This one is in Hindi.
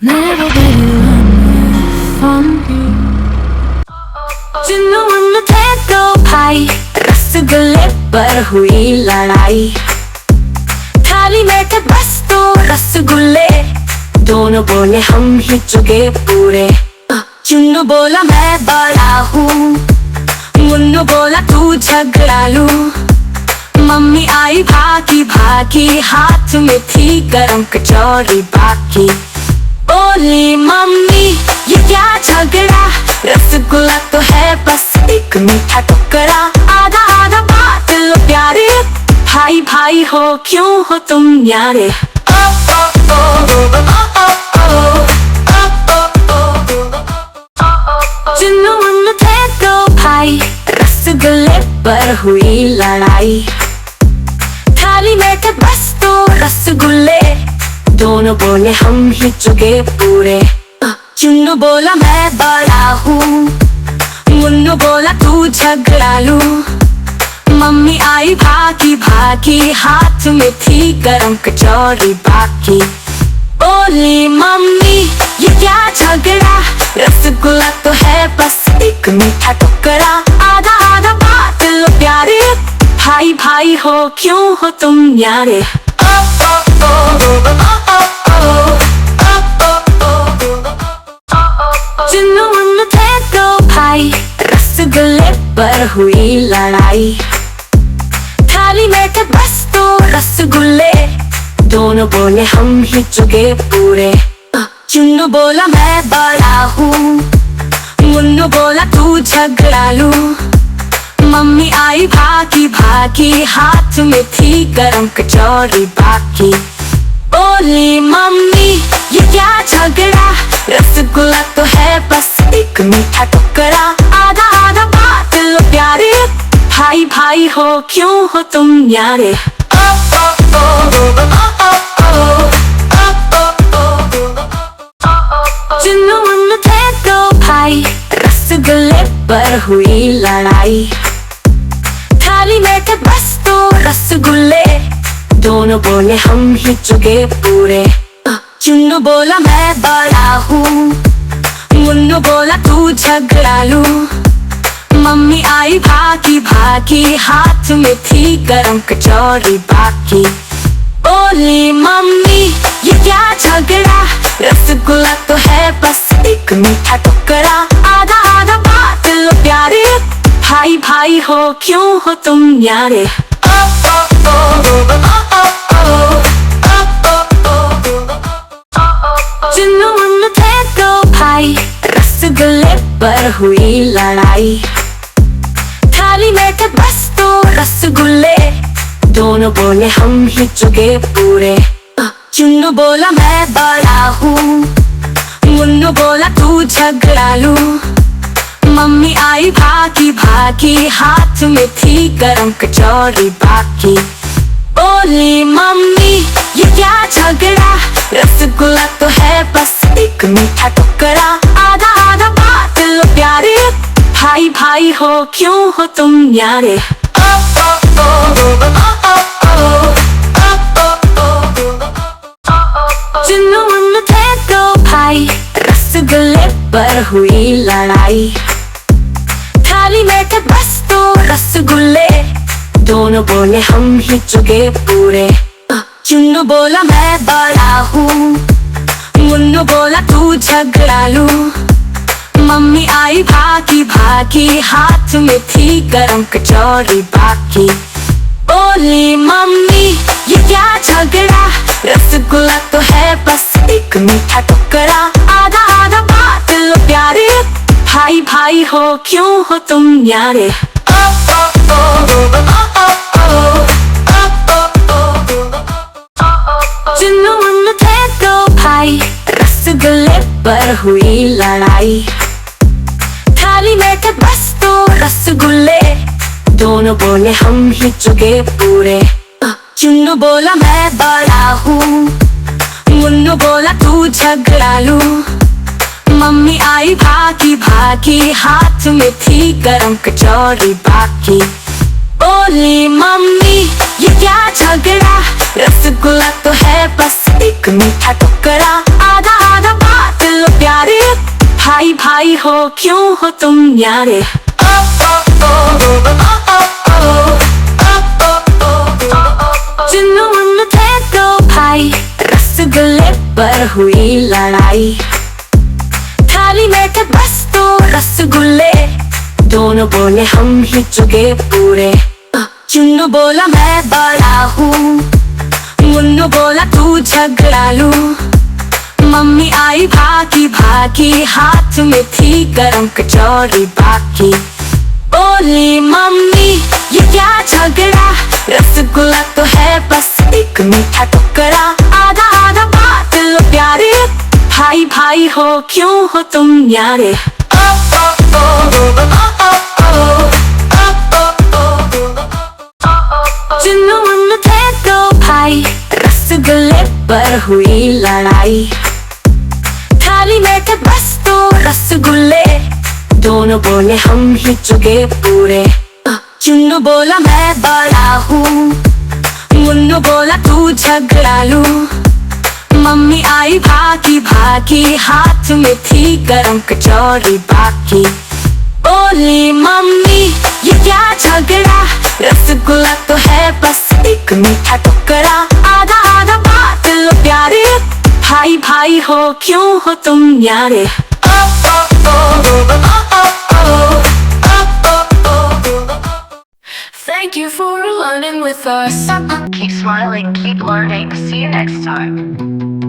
Never get away from you. जुनून थे दो भाई, रसगुल्ले पर हुई लड़ाई। थाली में थे बस दो रसगुल्ले, दोनों बोले हम ही चुगे पूरे। चुन्नू बोला मैं बड़ा हूँ, मुन्नू बोला तू झगड़ालू। मम्मी आई भागी भागी, हाथ में थी गरम कचौरी बाकी। बोली मम्मी ये क्या झगड़ा, रसगुल्ला तो है बस एक मीठा टुकड़ा। आधा आधा बात लो प्यारे, भाई भाई हो क्यों हो तुम न्यारे। जुनून थे दो भाई, रसगुल्ले पर हुई लड़ाई। थाली में थे बस दो रसगुल्ले, दोनों बोले हम ही चुगे पूरे। चुन्नू बोला मैं बड़ा हूँ, मुन्नू बोला तू झगड़ालू। मम्मी आई भागी भागी, हाथ में थी गरम कचौरी बाकी। बोली मम्मी ये क्या झगड़ा, रसगुल्ला तो है बस एक मीठा टुकड़ा। आधा आधा बात लो प्यारे, भाई भाई हो क्यों हो तुम न्यारे। जुनून थे दो भाई, रसगुल्ले पर हुई लड़ाई। थाली में थे बस दो रसगुल्ले, दोनों बोले हम ही चुगे पूरे। चुन्नू बोला मैं बड़ा हूँ, मुन्नू बोला तू झगड़ालू। मम्मी आई भागी भागी, हाथ में थी गरम कचौरी बाकी। बोली मम्मी ये क्या झगड़ा, रसगुल्ला तो है बस एक मीठा टुकड़ा। आधा आधा बात लो प्यारे, भाई भाई हो क्यों हो तुम न्यारे। जुनून थे दो भाई, रसगुल्ले पर हुई लड़ाई। थाली में थे बस दो रसगुल्ले, दोनों बोले हम ही चुगे पूरे। चुन्नू बोला मैं बड़ा हूँ, मुन्नू बोला तू झगड़ालू। मम्मी आई भागी भागी, हाथ में थी गरम कचौरी बाकी। बोली मम्मी ये क्या झगड़ा, रसगुल्ला तो है बस एक मीठा टुकड़ा। आधा आधा बात लो प्यारे, भाई भाई हो क्यों हो तुम न्यारे। जुनून थे दो भाई, रसगुल्ले पर हुई लड़ाई। थाली में थे बस दो रसगुल्ले, दोनों बोले हम ही चुगे पूरे। चुन्नू बोला मैं बड़ा हूँ, मुन्नू बोला तू झगड़ालू। मम्मी आई भागी भागी, हाथ में थी गरम कचौरी बाकी। बोली मम्मी ये क्या झगड़ा, रसगुल्ला तो है बस एक मीठा टुकड़ा। आधा आधा बात लो प्यारे, भाई भाई हो क्यों हो तुम न्यारे। जुनून थे दो भाई, रसगुल्ले पर हुई लड़ाई। थाली में थे बस दो रसगुल्ले, दोनों बोले हम ही चुगे पूरे। चुन्नू बोला मैं बड़ा हूँ, मुन्नू बोला तू झगड़ालू। मम्मी आई भागी भागी, हाथ में थी गरम कचौरी बाकी। बोली मम्मी ये क्या झगड़ा, रसगुल्ला तो है बस एक मीठा टुकड़ा। आधा आधा बात लो प्यारे, भाई भाई हो क्यों हो तुम न्यारे। जुनून थे दो भाई, रसगुल्ले पर हुई लड़ाई। थाली में थे बस दो रसगुल्ले, दोनों बोले हम ही चुगे पूरे। चुन्नू बोला मैं बड़ा हूँ, मुन्नू बोला तू झगड़ालू। मम्मी आई भागी भागी, हाथ में थी गरम कचौरी बाकी। बोली मम्मी ये क्या झगड़ा, रसगुल्ला तो है बस एक मीठा टुकड़ा। आधा आधा बात भाई हो क्यों हो तुम न्यारे। चुन्नू मुन्नू थे दो भाई, रसगुल्ले पर हुई लड़ाई। थाली में थे बस दो रसगुल्ले, दोनों बोले हम ही चुके पूरे। चुन्नू बोला मैं बड़ा हूँ, मुन्नू बोला तू झगड़ालू। मम्मी आई भागी भागी, हाथ में थी गरम कचौरी बाकी। बोली मम्मी ये क्या झगड़ा, रसगुल्ला तो है बस एक मीठा टुकड़ा। आधा आधा बात लो प्यारे, भाई भाई हो क्यों हो तुम न्यारे। चुन्नू मुन्नू थे दो भाई, रसगुल्ले पर हुई लड़ाई। थाली में थे बस दो रसगुल्ले, दोनों बोले हम ही चुके पूरे। चुन्नू बोला मैं बड़ा हूँ, मुन्नू बोला तू झगड़ालू। मम्मी आई भागी भागी, हाथ में थी गरम कचौरी बाकी। बोली मम्मी ये क्या झगड़ा, रसगुल्ला तो है बस एक मीठा टुकड़ा। आधा आधा बात लो प्यारे, भाई भाई हो क्यों हो तुम न्यारे। Thank you for learning with us. Keep smiling, keep learning. See you next time.